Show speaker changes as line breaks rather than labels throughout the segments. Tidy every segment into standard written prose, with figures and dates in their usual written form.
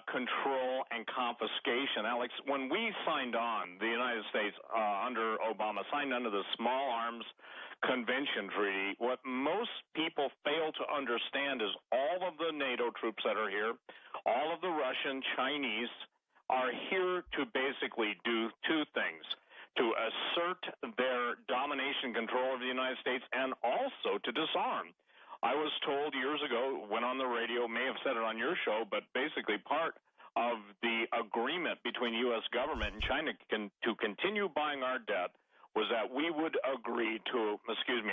control and confiscation. Alex, when we signed on, the United States under Obama signed under the Small Arms Convention Treaty, what most people fail to understand is all of the NATO troops that are here, all of the Russian, Chinese, are here to basically do two things: to assert their domination control of the United States and also to disarm. I was told years ago, went on the radio, may have said it on your show, but basically part of the agreement between the U.S. government and China to continue buying our debt was that we would agree to,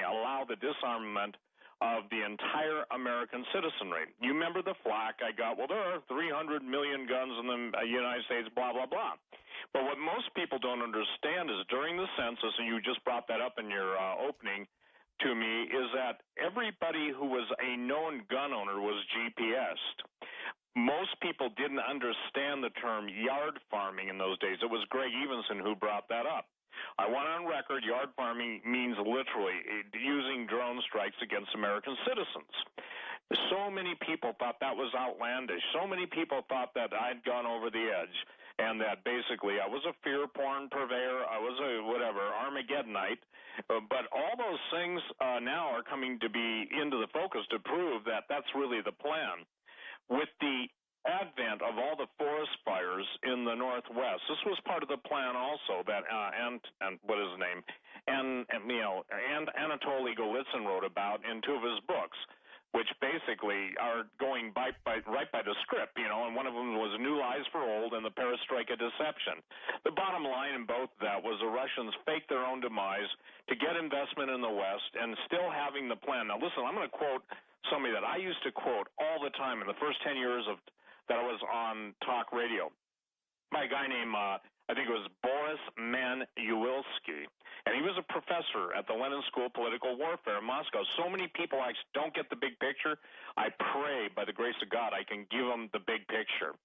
allow the disarmament of the entire American citizenry. You remember the flack I got? Well, there are 300 million guns in the United States, blah, blah, blah. But what most people don't understand is during the census, and you just brought that up in your opening to me, is that everybody who was a known gun owner was GPSed. Most people didn't understand the term yard farming in those days. It was Greg Evenson who brought that up. I want on record, yard farming means literally using drone strikes against American citizens. So many people thought that was outlandish. So many people thought that I'd gone over the edge and that basically I was a fear porn purveyor, I was a Armageddonite. But all those things now are coming to be into the focus to prove that that's really the plan. With the advent of all the forest fires in the Northwest, this was part of the plan also that and what is his name, and Anatoly Golitsyn wrote about in two of his books, which basically are going right by the script, and one of them was New Lies for Old and the Perestroika Deception. The bottom line in both of that was the Russians faked their own demise to get investment in the West and still having the plan. Now, listen, I'm going to quote somebody that I used to quote all the time in the first 10 years that I was on talk radio, by a guy named, I think it was Boris Manuilsky, and he was a professor at the Lenin School of Political Warfare in Moscow. So many people don't get the big picture. I pray, by the grace of God, I can give them the big picture.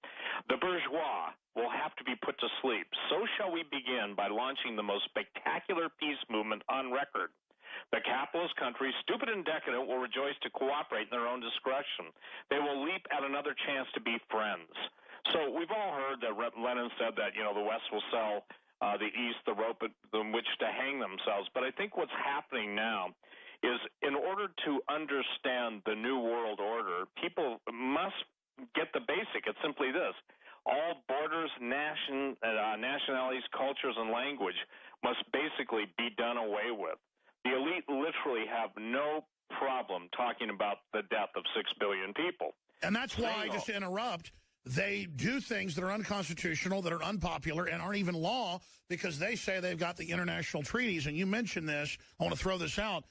The bourgeois will have to be put to sleep. So shall we begin by launching the most spectacular peace movement on record. The capitalist countries, stupid and decadent, will rejoice to cooperate in their own discretion. They will leap at another chance to be friends. So we've all heard that Lenin said that, the West will sell the East the rope in which to hang themselves. But I think what's happening now is in order to understand the New World Order, people must get the basic. It's simply this. All borders, nationalities, cultures, and language must basically be done away with. The elite literally have no problem talking about the death of 6 billion people.
And that's why, just to interrupt, they do things that are unconstitutional, that are unpopular, and aren't even law because they say they've got the international treaties. And you mentioned this. I want to throw this out.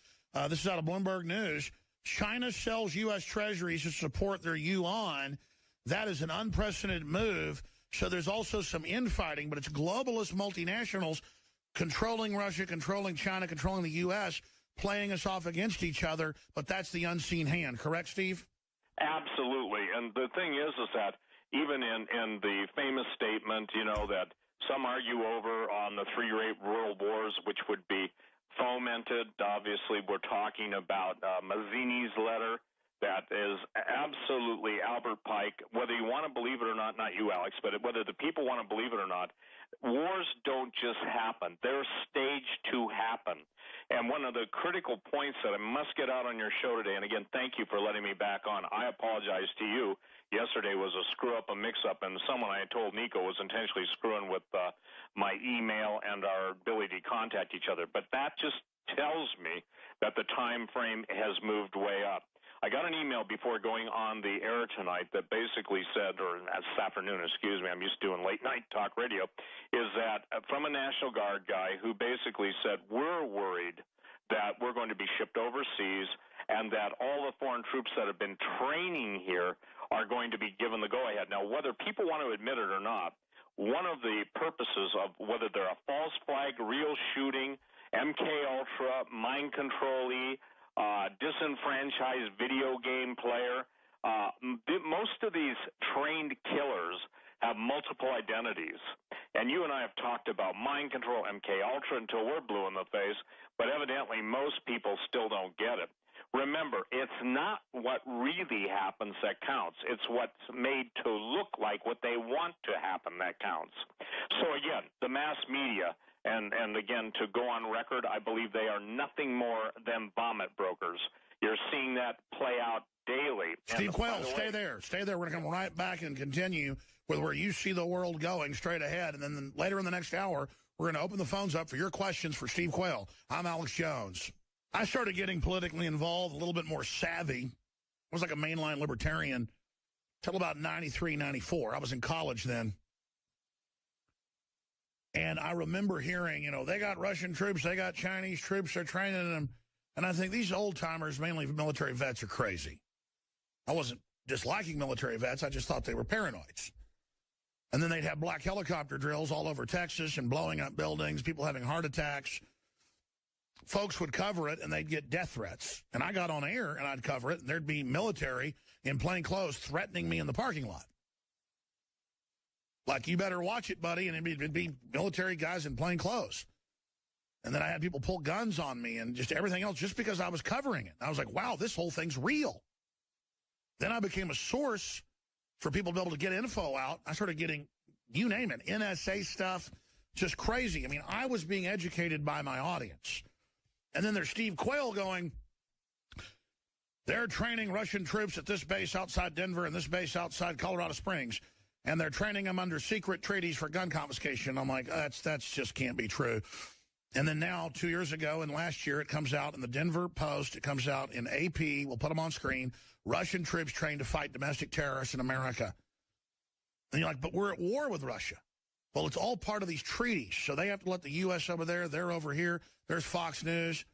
This is out of Bloomberg News. China sells U.S. treasuries to support their yuan. That is an unprecedented move. So there's also some infighting, but it's globalist multinationals controlling Russia, controlling China, controlling the U.S., playing us off against each other, but that's the unseen hand. Correct, Steve?
Absolutely. And the thing is that even in the famous statement, that some argue over on the 3 great world wars, which would be fomented, obviously we're talking about Mazzini's letter. That is absolutely Albert Pike. Whether you want to believe it or not you, Alex, but whether the people want to believe it or not, wars don't just happen. They're staged to happen. And one of the critical points that I must get out on your show today, and again, thank you for letting me back on. I apologize to you. Yesterday was a screw-up, a mix-up, and someone I had told Nico was intentionally screwing with my email and our ability to contact each other. But that just tells me that the time frame has moved way up. I got an email before going on the air tonight that basically said, or this afternoon, I'm used to doing late night talk radio, is that from a National Guard guy who basically said, we're worried that we're going to be shipped overseas and that all the foreign troops that have been training here are going to be given the go-ahead. Now, whether people want to admit it or not, one of the purposes of whether they're a false flag, real shooting, MK Ultra, mind control-y, disenfranchised video game player. Most of these trained killers have multiple identities. And you and I have talked about mind control, MK Ultra, until we're blue in the face, but evidently most people still don't get it. Remember, it's not what really happens that counts. It's what's made to look like what they want to happen that counts. So again, the mass media, and again, to go on record, I believe they are nothing more than vomit brokers. You're seeing that play out daily.
Steve Quayle, stay there. Stay there. We're going to come right back and continue with where you see the world going straight ahead. And then later in the next hour, we're going to open the phones up for your questions for Steve Quayle. I'm Alex Jones. I started getting politically involved, a little bit more savvy. I was like a mainline libertarian till about 93, 94. I was in college then. And I remember hearing, you know, they got Russian troops, they got Chinese troops, they're training them. And I think these old-timers, mainly military vets, are crazy. I wasn't disliking military vets. I just thought they were paranoids. And then they'd have black helicopter drills all over Texas and blowing up buildings, people having heart attacks. Folks would cover it, and they'd get death threats. And I got on air, and I'd cover it, and there'd be military in plain clothes threatening me in the parking lot. Like, you better watch it, buddy, and it'd be military guys in plain clothes. And then I had people pull guns on me and just everything else just because I was covering it. I was like, wow, this whole thing's real. Then I became a source for people to be able to get info out. I started getting, you name it, NSA stuff, just crazy. I mean, I was being educated by my audience. And then there's Steve Quayle going, they're training Russian troops at this base outside Denver and this base outside Colorado Springs, and they're training them under secret treaties for gun confiscation. I'm like, that's just can't be true. And then now, 2 years ago and last year, it comes out in the Denver Post. It comes out in AP. We'll put them on screen. Russian troops trained to fight domestic terrorists in America. And you're like, but we're at war with Russia. Well, it's all part of these treaties. So they have to let the U.S. over there. They're over here. There's Fox News.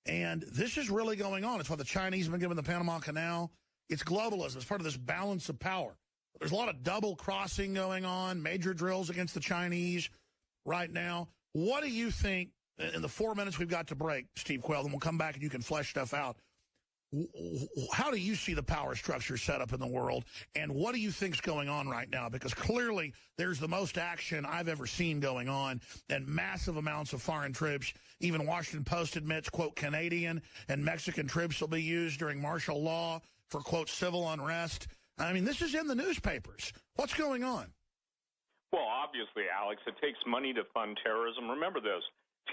And this is really going on. It's why the Chinese have been given the Panama Canal. It's globalism. It's part of this balance of power. There's a lot of double crossing going on, major drills against the Chinese right now. What do you think, in the 4 minutes we've got to break, Steve Quayle, then we'll come back and you can flesh stuff out. How do you see the power structure set up in the world, and what do you think's going on right now? Because clearly there's the most action I've ever seen going on, and massive amounts of foreign troops. Even Washington Post admits, quote, Canadian and Mexican troops will be used during martial law for, quote, civil unrest. I mean, this is in the newspapers. What's going on?
Well, obviously, Alex, it takes money to fund terrorism. Remember this.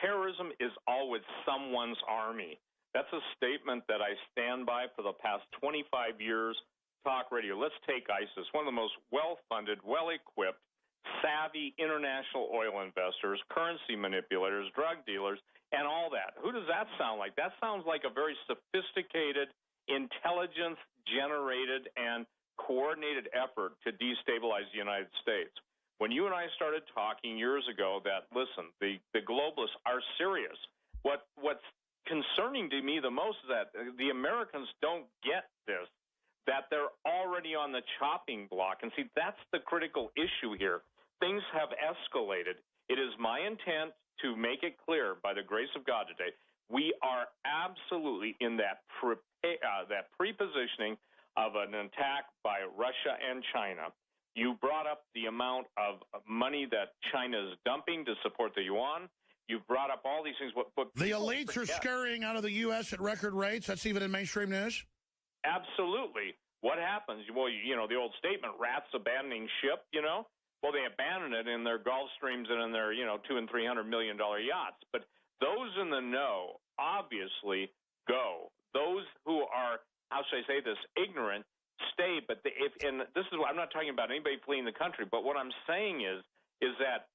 Terrorism is always someone's army. That's a statement that I stand by for the past 25 years. Talk radio. Let's take ISIS, one of the most well-funded, well-equipped, savvy international oil investors, currency manipulators, drug dealers, and all that. Who does that sound like? That sounds like a very sophisticated, intelligence-generated, and coordinated effort to destabilize the United States. When you and I started talking years ago that, listen, the globalists are serious. What's concerning to me the most is that the Americans don't get this, that they're already on the chopping block. And see, that's the critical issue here. Things have escalated. It is my intent to make it clear, by the grace of God today, we are absolutely in that pre-positioning of an attack by Russia and China. You brought up the amount of money that China is dumping to support the yuan. You've brought up all these things. But
the elites are scurrying out of the U.S. at record rates. That's even in mainstream news?
Absolutely. What happens? Well, you know, the old statement, rats abandoning ship, you know? Well, they abandon it in their Gulf Streams and in their, $200 and $300 million yachts. But those in the know obviously go. Those who are, how should I say this, ignorant, stay. But and this is what I'm not talking about anybody fleeing the country, but what I'm saying is that,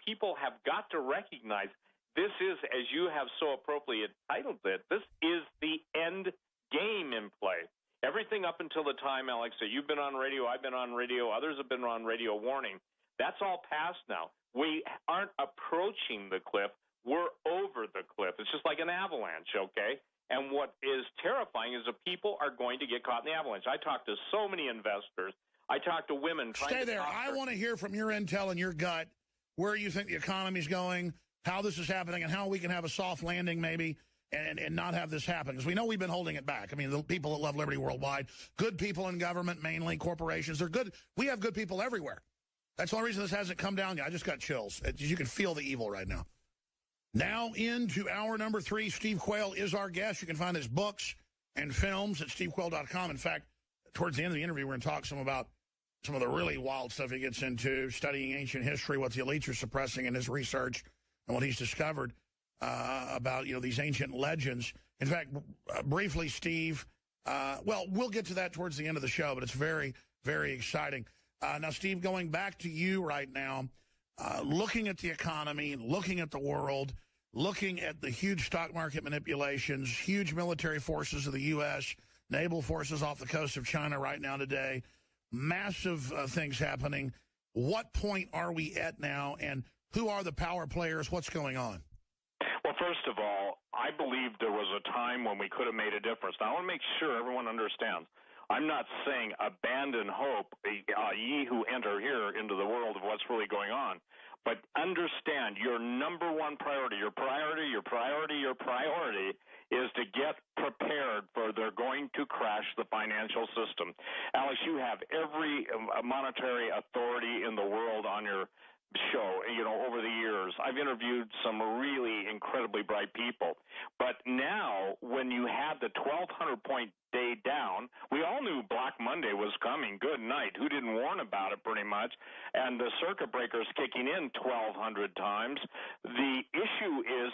people have got to recognize this is, as you have so appropriately entitled it, this is the end game in play. Everything up until the time, Alex, that you've been on radio, I've been on radio, others have been on radio warning, that's all past now. We aren't approaching the cliff. We're over the cliff. It's just like an avalanche, okay? And what is terrifying is that people are going to get caught in the avalanche. I talk to so many investors. I talk to women.
Stay there. I want to hear from your intel and your gut where you think the economy's going, how this is happening, and how we can have a soft landing maybe and not have this happen. Because we know we've been holding it back. I mean, the people that love liberty worldwide, good people in government, mainly corporations, they're good. We have good people everywhere. That's the only reason this hasn't come down yet. I just got chills. You can feel the evil right now. Now into hour number 3. Steve Quayle is our guest. You can find his books and films at stevequayle.com. In fact, towards the end of the interview, we're going to talk some about some of the really wild stuff he gets into, studying ancient history, what the elites are suppressing in his research, and what he's discovered about, these ancient legends. In fact, briefly, Steve, well, we'll get to that towards the end of the show, but it's very, very exciting. Now, Steve, going back to you right now, looking at the economy, looking at the world, looking at the huge stock market manipulations, huge military forces of the U.S., naval forces off the coast of China right now today, massive things happening. What point are we at now, and who are the power players? What's going on?
Well, first of all, I believe there was a time when we could have made a difference. Now, I want to make sure everyone understands. I'm not saying abandon hope, ye who enter here into the world of what's really going on. But understand your number one priority, your priority is to get prepared for they're going to crash the financial system. Alex, you have every monetary authority in the world on your show, over the years. I've interviewed some really incredibly bright people. But now, when you had the 1,200-point day down, we all knew Black Monday was coming. Good night. Who didn't warn about it, pretty much? And the circuit breakers kicking in 1,200 times. The issue is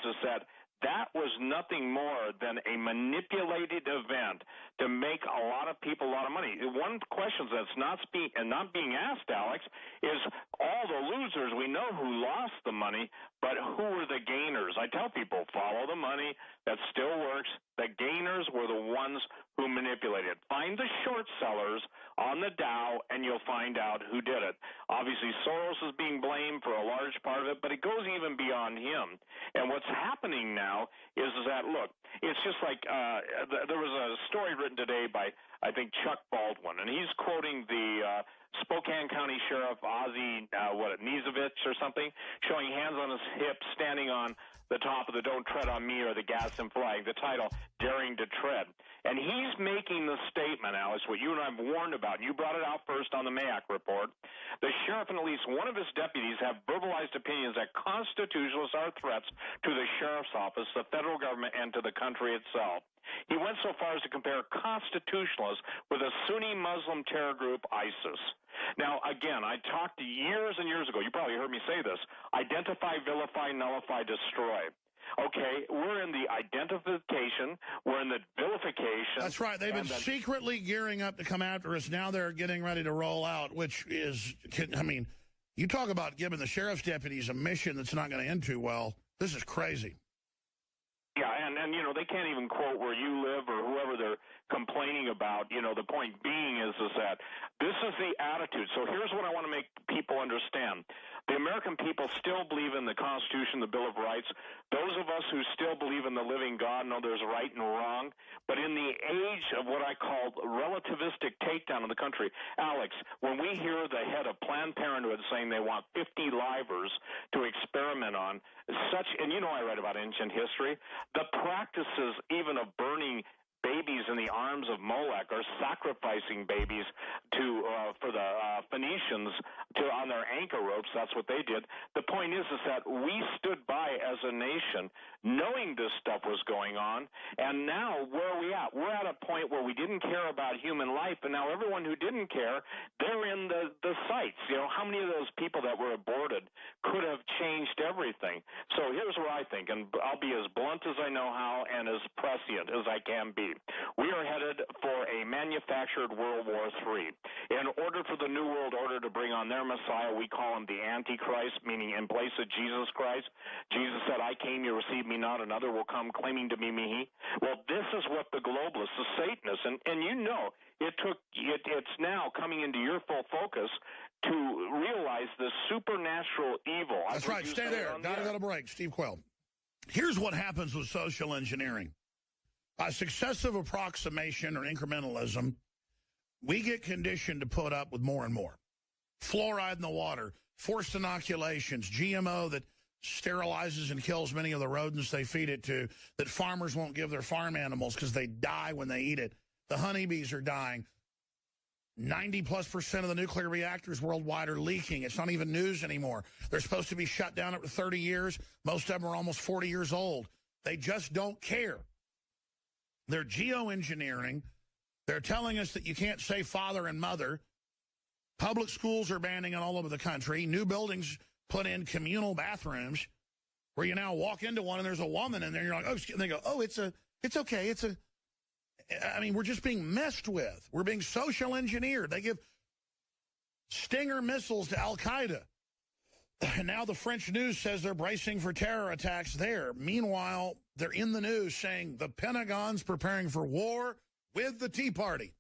that was nothing more than a manipulated event to make a lot of people a lot of money. One question that's not being asked, Alex, is all the losers, we know who lost the money, but who were the gainers? I tell people, follow the money. That still works. The gainers were the ones who manipulated. Find the short sellers on the Dow, and you'll find out who did it. Obviously, Soros is being blamed for a large part of it, but it goes even beyond him. And what's happening now is that, look, it's just like there was a story written today by, I think, Chuck Baldwin, and he's quoting the Spokane County Sheriff Ozzie Nizovich or something, showing hands on his hips, standing on the top of the Don't Tread on Me or the Gadsden flag, the title, Daring to Tread. And he's making the statement, Alice, what you and I have warned about. You brought it out first on the Mayak report. The sheriff and at least one of his deputies have verbalized opinions that constitutionalists are threats to the sheriff's office, the federal government, and to the country itself. He went so far as to compare constitutionalists with a Sunni Muslim terror group, ISIS. Now, again, I talked years and years ago, you probably heard me say this, identify, vilify, nullify, destroy. Okay, we're in the identification, we're in the vilification.
That's right. They've been secretly gearing up to come after us. Now they're getting ready to roll out, which is, you talk about giving the sheriff's deputies a mission that's not going to end too well. This is crazy.
Yeah, and they can't even quote where you live or whoever they're complaining about. The point being is that this is the attitude. So here's what I want to make people understand. The American people still believe in the Constitution, the Bill of Rights. Those of us who still believe in the living God know there's right and wrong. But in the age of what I call relativistic takedown of the country, Alex, when we hear the head of Planned Parenthood saying they want 50 livers to experiment on, and I read about ancient history, the practices even of burning babies in the arms of Molech or sacrificing babies for the Phoenicians on their anchor ropes. That's what they did. The point is that we stood by as a nation knowing this stuff was going on, and now where are we at? We're at a point where we didn't care about human life, and now everyone who didn't care, they're in the sites. How many of those people that were aborted could have changed everything? So here's what I think, and I'll be as blunt as I know how and as prescient as I can be. We are headed for a manufactured World War III. In order for the New World Order to bring on their Messiah, we call him the Antichrist, meaning in place of Jesus Christ. Jesus said, I came, you receive me not, another will come claiming to be me. Well, this is what the globalists, the Satanists, and it's now coming into your full focus to realize the supernatural evil.
That's right, stay there. Gotta go to break. Steve Quayle. Here's what happens with social engineering. By successive approximation or incrementalism, we get conditioned to put up with more and more. Fluoride in the water, forced inoculations, GMO that sterilizes and kills many of the rodents they feed it to, that farmers won't give their farm animals because they die when they eat it. The honeybees are dying. 90+% of the nuclear reactors worldwide are leaking. It's not even news anymore. They're supposed to be shut down after 30 years. Most of them are almost 40 years old. They just don't care. They're geoengineering. They're telling us that you can't say father and mother. Public schools are banning it all over the country. New buildings put in communal bathrooms where you now walk into one and there's a woman in there. And you're like, oh, and they go, oh, it's okay. I mean, we're just being messed with. We're being social engineered. They give Stinger missiles to Al-Qaeda. And now the French news says they're bracing for terror attacks there. Meanwhile, they're in the news saying the Pentagon's preparing for war with the Tea Party.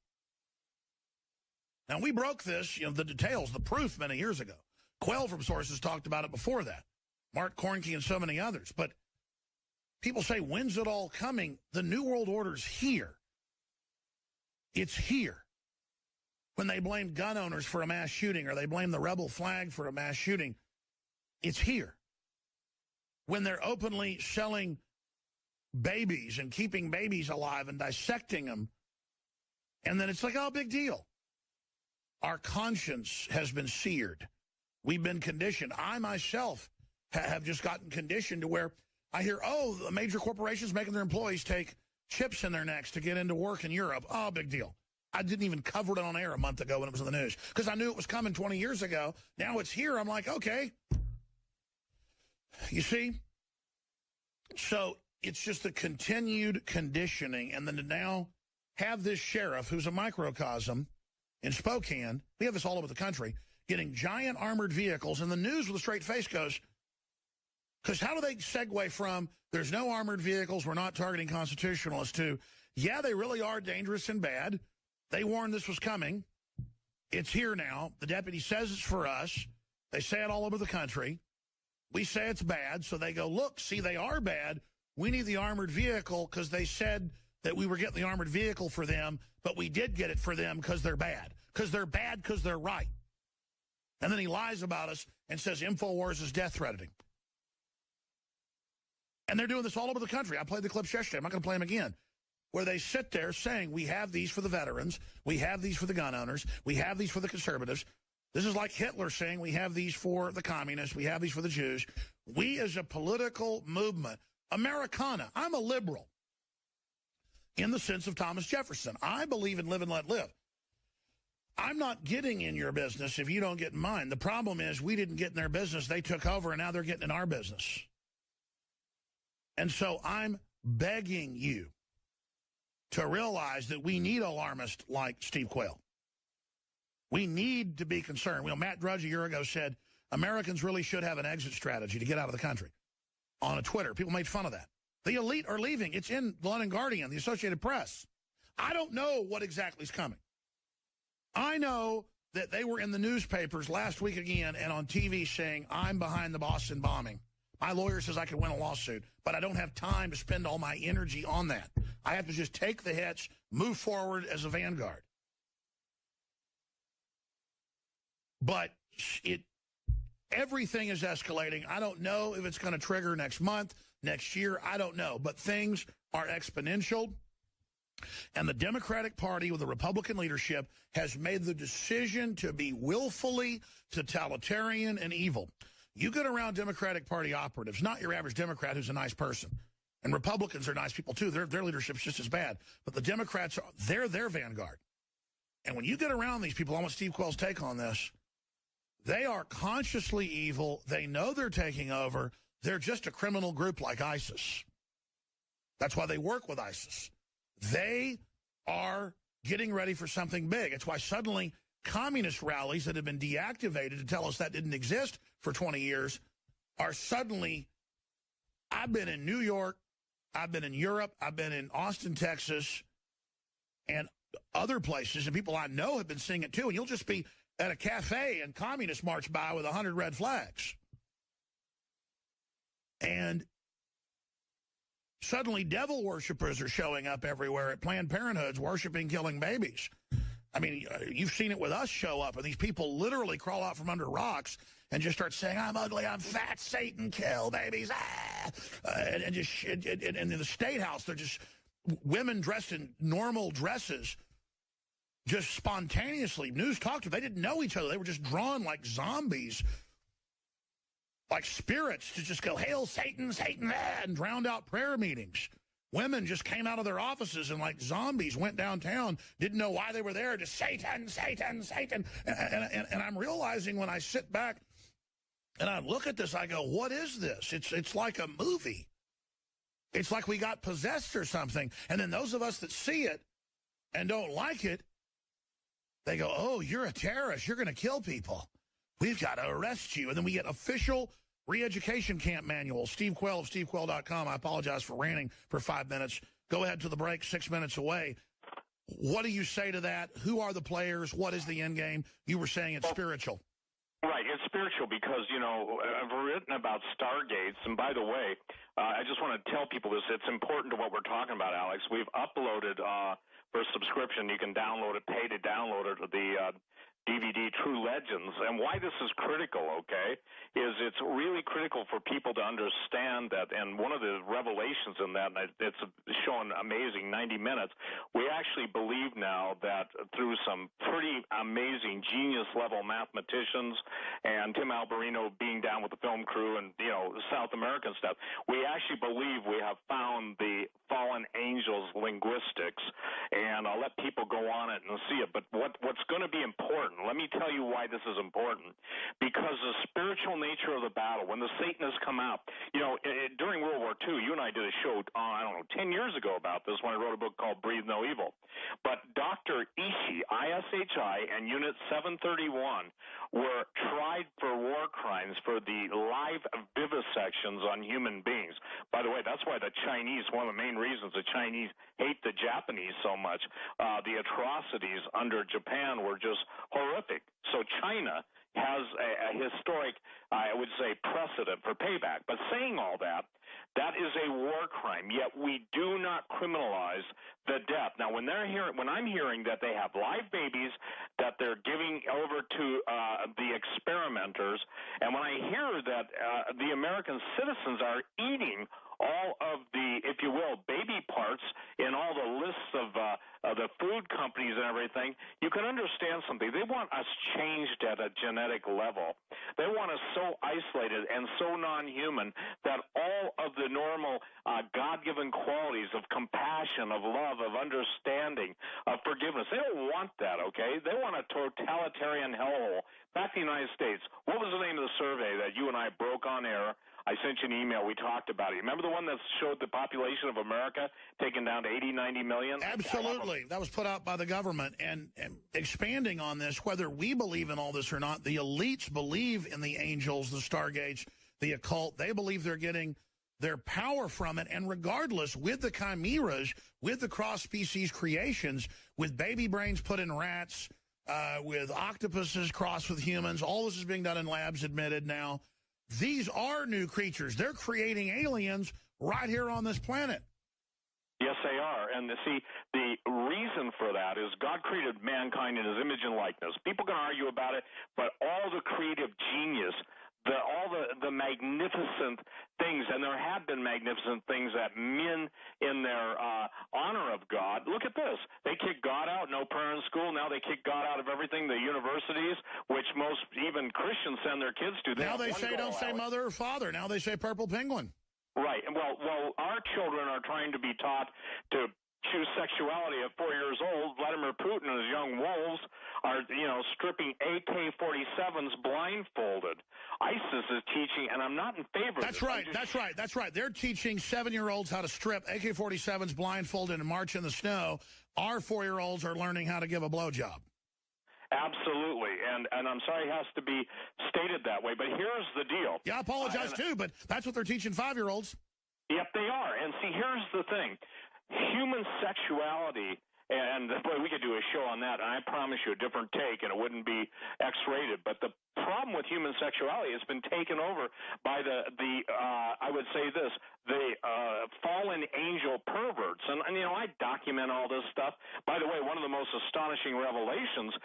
Now, we broke this, the details, the proof many years ago. Quayle from Sources talked about it before that. Mark Cornke and so many others. But people say, when's it all coming? The New World Order's here. It's here. When they blame gun owners for a mass shooting or they blame the rebel flag for a mass shooting, it's here. When they're openly selling babies and keeping babies alive and dissecting them, and then it's like, oh, big deal. Our conscience has been seared. We've been conditioned. I myself have just gotten conditioned to where I hear, oh, the major corporations making their employees take chips in their necks to get into work in Europe. Oh, big deal. I didn't even cover it on air a month ago when it was in the news because I knew it was coming 20 years ago. Now it's here. I'm like, okay. You see? So it's just the continued conditioning. And then to now have this sheriff who's a microcosm in Spokane, we have this all over the country, getting giant armored vehicles. And the news with a straight face goes, because how do they segue from there's no armored vehicles, we're not targeting constitutionalists, to, yeah, they really are dangerous and bad. They warned this was coming. It's here now. The deputy says it's for us. They say it all over the country. We say it's bad, so they go, look, see, they are bad. We need the armored vehicle because they said that we were getting the armored vehicle for them, but we did get it for them because they're bad. Because they're bad because they're right. And then he lies about us and says InfoWars is death threatening. And they're doing this all over the country. I played the clips yesterday. I'm not going to play them again. Where they sit there saying, we have these for the veterans. We have these for the gun owners. We have these for the conservatives. This is like Hitler saying we have these for the communists. We have these for the Jews. We as a political movement, Americana, I'm a liberal in the sense of Thomas Jefferson. I believe in live and let live. I'm not getting in your business if you don't get in mine. The problem is we didn't get in their business. They took over, and now they're getting in our business. And so I'm begging you to realize that we need alarmists like Steve Quayle. We need to be concerned. Matt Drudge a year ago said Americans really should have an exit strategy to get out of the country on a Twitter. People made fun of that. The elite are leaving. It's in the London Guardian, the Associated Press. I don't know what exactly is coming. I know that they were in the newspapers last week again and on TV saying, I'm behind the Boston bombing. My lawyer says I could win a lawsuit, but I don't have time to spend all my energy on that. I have to just take the hits, move forward as a vanguard. But everything is escalating. I don't know if it's going to trigger next month, next year. I don't know. But things are exponential. And the Democratic Party with the Republican leadership has made the decision to be willfully totalitarian and evil. You get around Democratic Party operatives, not your average Democrat who's a nice person. And Republicans are nice people, too. Their leadership's just as bad. But the Democrats, they're their vanguard. And when you get around these people, I want Steve Quayle's take on this. They are consciously evil. They know they're taking over. They're just a criminal group like ISIS. That's why they work with ISIS. They are getting ready for something big. It's why suddenly communist rallies that have been deactivated to tell us that didn't exist for 20 years are suddenly, I've been in New York, I've been in Europe, I've been in Austin, Texas, and other places, and people I know have been seeing it too, and you'll just be at a cafe and communists march by with 100 red flags. And suddenly devil worshippers are showing up everywhere at Planned Parenthoods worshiping killing babies. I mean, you've seen it with us show up, and these people literally crawl out from under rocks and just start saying, I'm ugly, I'm fat, Satan, kill babies, and in the State House, they're just women dressed in normal dresses just spontaneously, news talked to them. They didn't know each other. They were just drawn like zombies, like spirits, to just go, hail Satan, Satan, and drowned out prayer meetings. Women just came out of their offices and like zombies went downtown, didn't know why they were there, just Satan, Satan, Satan. And I'm realizing when I sit back and I look at this, I go, what is this? It's like a movie. It's like we got possessed or something. And then those of us that see it and don't like it, they go, oh, you're a terrorist. You're going to kill people. We've got to arrest you. And then we get official re-education camp manuals. Steve Quayle of stevequayle.com. I apologize for ranting for 5 minutes. Go ahead to the break, 6 minutes away. What do you say to that? Who are the players? What is the end game? You were saying it's spiritual.
Right, it's spiritual because, you know, I've written about stargates, and by the way, I just want to tell people this. It's important to what we're talking about, Alex. We've uploaded for subscription. You can download it, pay to download it, the DVD True Legends. And why this is critical, okay, is it's really critical for people to understand that, and one of the revelations in that, and it's shown amazing 90 minutes, we actually believe now that through some pretty amazing genius-level mathematicians and Tim Alberino being down with the film crew and, you know, South American stuff, we actually believe we have found the fallen angels linguistics, and I'll let people go on it and see it. But what's going to be important, let me tell you why this is important. Because the spiritual nature of the battle, when the Satanists come out, you know, during World War II, you and I did a show, I don't know, 10 years ago about this when I wrote a book called Breathe No Evil. But Dr. Ishii, ISHI, and Unit 731 were tried for war crimes for the live vivisections on human beings. By the way, that's why the Chinese, one of the main reasons the Chinese hate the Japanese so much, the atrocities under Japan were just horrific. So China has a historic, I would say, precedent for payback. But saying all that, that is a war crime, yet we do not criminalize the death. Now, when I'm hearing that they have live babies that they're giving over to the experimenters, and when I hear that the American citizens are eating all of the, if you will, baby parts in all the lists of the food companies and everything, you can understand something. They want us changed at a genetic level. They want us so isolated and so non-human that all of the normal God-given qualities of compassion, of love, of understanding, of forgiveness, they don't want that, okay? They want a totalitarian hellhole. Back to the United States, what was the name of the survey that you and I broke on air? I sent you an email. We talked about it. Remember the one that showed the population of America taken down to 80, 90 million?
Absolutely. That was put out by the government. And expanding on this, whether we believe in all this or not, the elites believe in the angels, the stargates, the occult. They believe they're getting their power from it. And regardless, with the chimeras, with the cross-species creations, with baby brains put in rats, with octopuses crossed with humans, all this is being done in labs, admitted now. These are new creatures. They're creating aliens right here on this planet.
Yes, they are. And see, the reason for that is God created mankind in his image and likeness. People can argue about it, but all the creative genius, all the magnificent things, and there have been magnificent things that men in their honor of God, look at this. They kick God out, no prayer in school. Now they kick God out of everything, the universities, which most even Christians send their kids to.
Now they say don't say mother or father. Now they say purple penguin. Right.
Well, our children are trying to be taught to choose sexuality at 4 years old. Vladimir Putin and his young wolves are, you know, stripping AK-47s blindfolded. ISIS is teaching, and I'm not in favor of this.
That's right. They're teaching 7-year-olds how to strip AK-47s blindfolded and march in the snow. Our 4-year-olds are learning how to give a blowjob.
Absolutely, and I'm sorry it has to be stated that way, but here's the deal.
Yeah, I apologize too, but that's what they're teaching 5-year-olds.
Yep, they are. And see, here's the thing. Human sexuality, and boy, we could do a show on that, and I promise you a different take, and it wouldn't be X-rated. But the problem with human sexuality has been taken over by I would say this, the fallen angel perverts. And, you know, I document all this stuff. By the way, one of the most astonishing revelations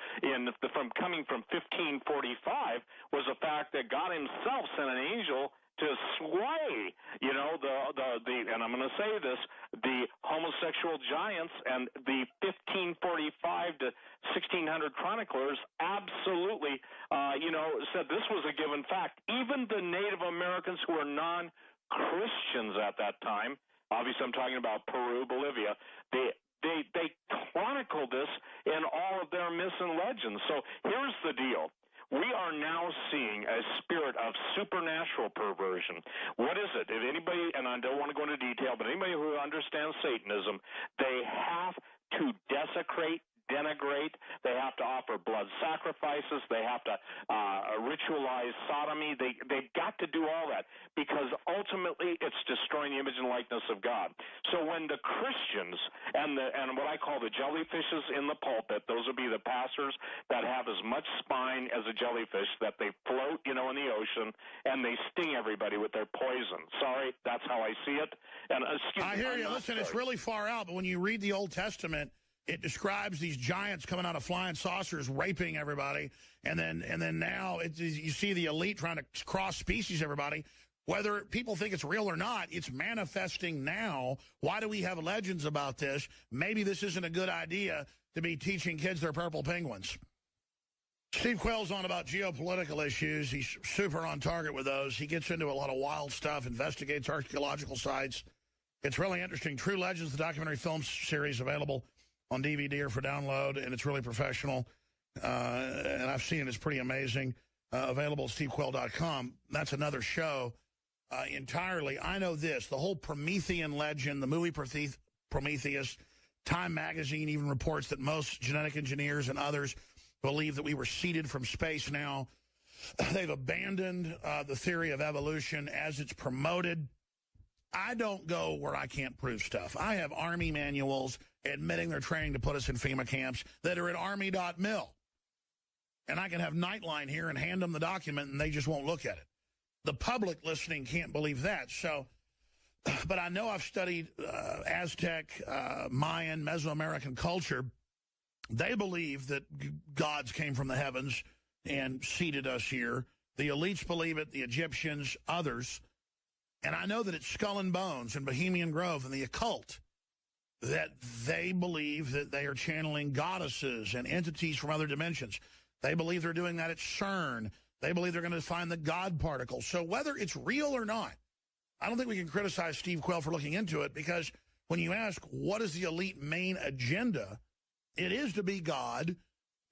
coming from 1545 was the fact that God himself sent an angel to sway, and I'm going to say this, the homosexual giants and the 1545 to 1600 chroniclers absolutely, said this was a given fact. Even the Native Americans who were non-Christians at that time, obviously I'm talking about Peru, Bolivia, they chronicled this in all of their myths and legends. So here's the deal. We are now seeing a spirit of supernatural perversion. What is it? If anybody, and I don't want to go into detail, but anybody who understands Satanism, they have to desecrate, denigrate. They have to offer blood sacrifices. They have to ritualize sodomy. They've got to do all that because ultimately it's destroying the image and likeness of God. So when the Christians and what I call the jellyfishes in the pulpit, those would be the pastors that have as much spine as a jellyfish, that they float, in the ocean, and they sting everybody with their poison. Sorry, that's how I see it. And
I hear you. Listen, it's really far out, but when you read the Old Testament, it describes these giants coming out of flying saucers, raping everybody, and then now you see the elite trying to cross species everybody. Whether people think it's real or not, it's manifesting now. Why do we have legends about this? Maybe this isn't a good idea to be teaching kids they're purple penguins. Steve Quayle's on about geopolitical issues. He's super on target with those. He gets into a lot of wild stuff, investigates archaeological sites. It's really interesting. True Legends, the documentary film series, available on DVD or for download, and it's really professional. And I've seen it. It's pretty amazing. Available at stevequayle.com. That's another show entirely. I know this. The whole Promethean legend, the movie Prometheus, Time magazine even reports that most genetic engineers and others believe that we were seeded from space now. They've abandoned the theory of evolution as it's promoted. I don't go where I can't prove stuff. I have Army manuals admitting they're training to put us in FEMA camps that are at Army.mil. And I can have Nightline here and hand them the document, and they just won't look at it. The public listening can't believe that. So, but I know I've studied Aztec, Mayan, Mesoamerican culture. They believe that gods came from the heavens and seeded us here. The elites believe it, the Egyptians, others. And I know that it's Skull and Bones and Bohemian Grove and the occult that they believe that they are channeling goddesses and entities from other dimensions. They believe they're doing that at CERN. They believe they're going to find the God particle. So whether it's real or not, I don't think we can criticize Steve Quayle for looking into it, because when you ask what is the elite main agenda, it is to be God,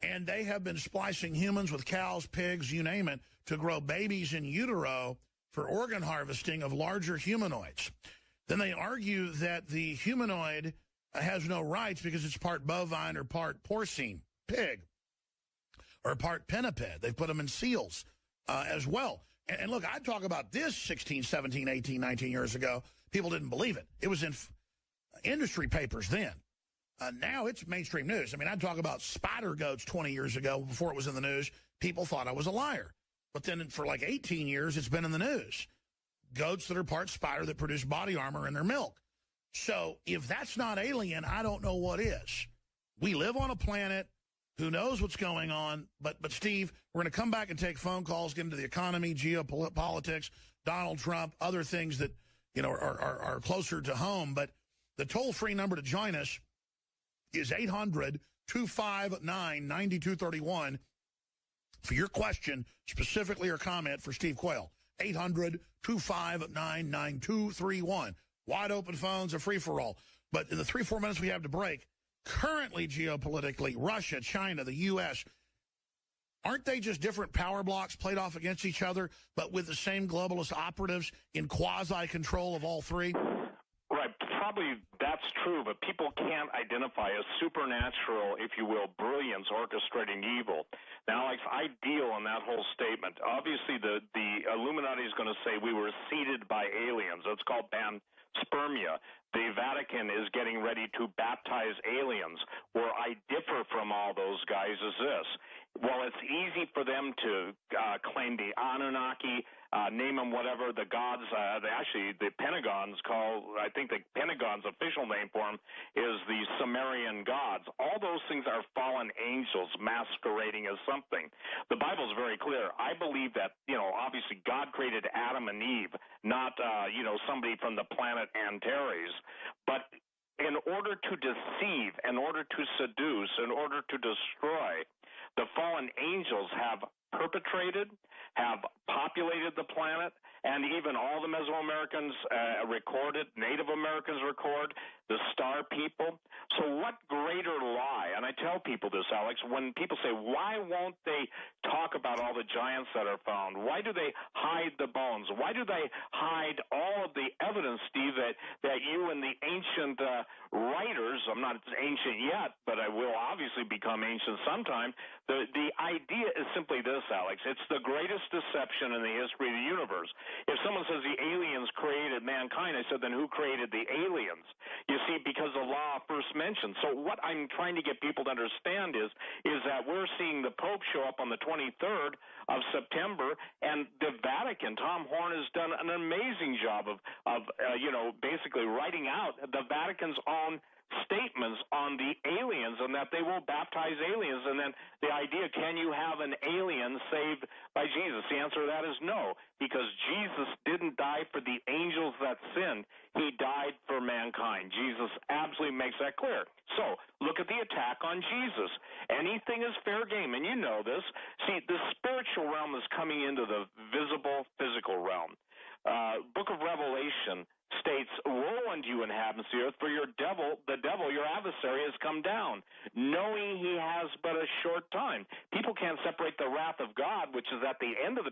and they have been splicing humans with cows, pigs, you name it, to grow babies in utero for organ harvesting of larger humanoids. Then they argue that the humanoid has no rights because it's part bovine or part porcine, pig, or part pinniped. They've put them in seals as well. And look, I talk about this 16, 17, 18, 19 years ago. People didn't believe it. It was in industry papers then. Now it's mainstream news. I mean, I'd talk about spider goats 20 years ago before it was in the news. People thought I was a liar. But then for like 18 years, it's been in the news. Goats that are part spider that produce body armor in their milk. So if that's not alien, I don't know what is. We live on a planet. Who knows what's going on? But Steve, we're going to come back and take phone calls, get into the economy, geopolitics, Donald Trump, other things that are closer to home. But the toll-free number to join us is 800-259-9231 for your question, specifically or comment for Steve Quayle. 800-259-9231. Wide open phones, a free-for-all. But in the 3-4 minutes we have to break, currently geopolitically, Russia, China, the U.S., aren't they just different power blocks played off against each other, but with the same globalist operatives in quasi-control of all three?
Right. Probably that's true, but people can't identify a supernatural, if you will, brilliance orchestrating evil. Now, Alex, I deal in that whole statement. Obviously, the Illuminati is going to say we were seeded by aliens. That's called panspermia. The Vatican is getting ready to baptize aliens. Where I differ from all those guys is this. Well, it's easy for them to claim the Anunnaki, name them whatever, the gods. The Pentagon's I think the Pentagon's official name for them is the Sumerian gods. All those things are fallen angels masquerading as something. The Bible's very clear. I believe that, obviously God created Adam and Eve, not, somebody from the planet Antares. But in order to deceive, in order to seduce, in order to destroy, the fallen angels have perpetrated, have populated the planet, and even all the Mesoamericans recorded, Native Americans record, the star people. So what greater lie? And I tell people this, Alex, when people say, why won't they talk about all the giants that are found? Why do they hide the bones? Why do they hide all of the evidence, Steve, that you and the ancient writers, I'm not ancient yet, but I will obviously become ancient sometime. The idea is simply this, Alex. It's the greatest deception in the history of the universe. If someone says the aliens created mankind, I said, then who created the aliens? You see, because the law first mentioned. So what I'm trying to get people to understand is that we're seeing the Pope show up on the 23rd of September, and the Vatican, Tom Horn has done an amazing job of basically writing out the Vatican's own statements on the aliens and that they will baptize aliens. And then the idea, can you have an alien saved by Jesus? The answer to that is no, because Jesus didn't die for the angels that sinned. He died for mankind. Jesus absolutely makes that clear. So look at the attack on Jesus. Anything is fair game, and you know this. See, the spiritual realm is coming into the visible physical realm. Book of Revelation states, woe unto you, inhabitants of the earth, for the devil, your adversary, has come down, knowing he has but a short time. People can't separate the wrath of God, which is at the end of the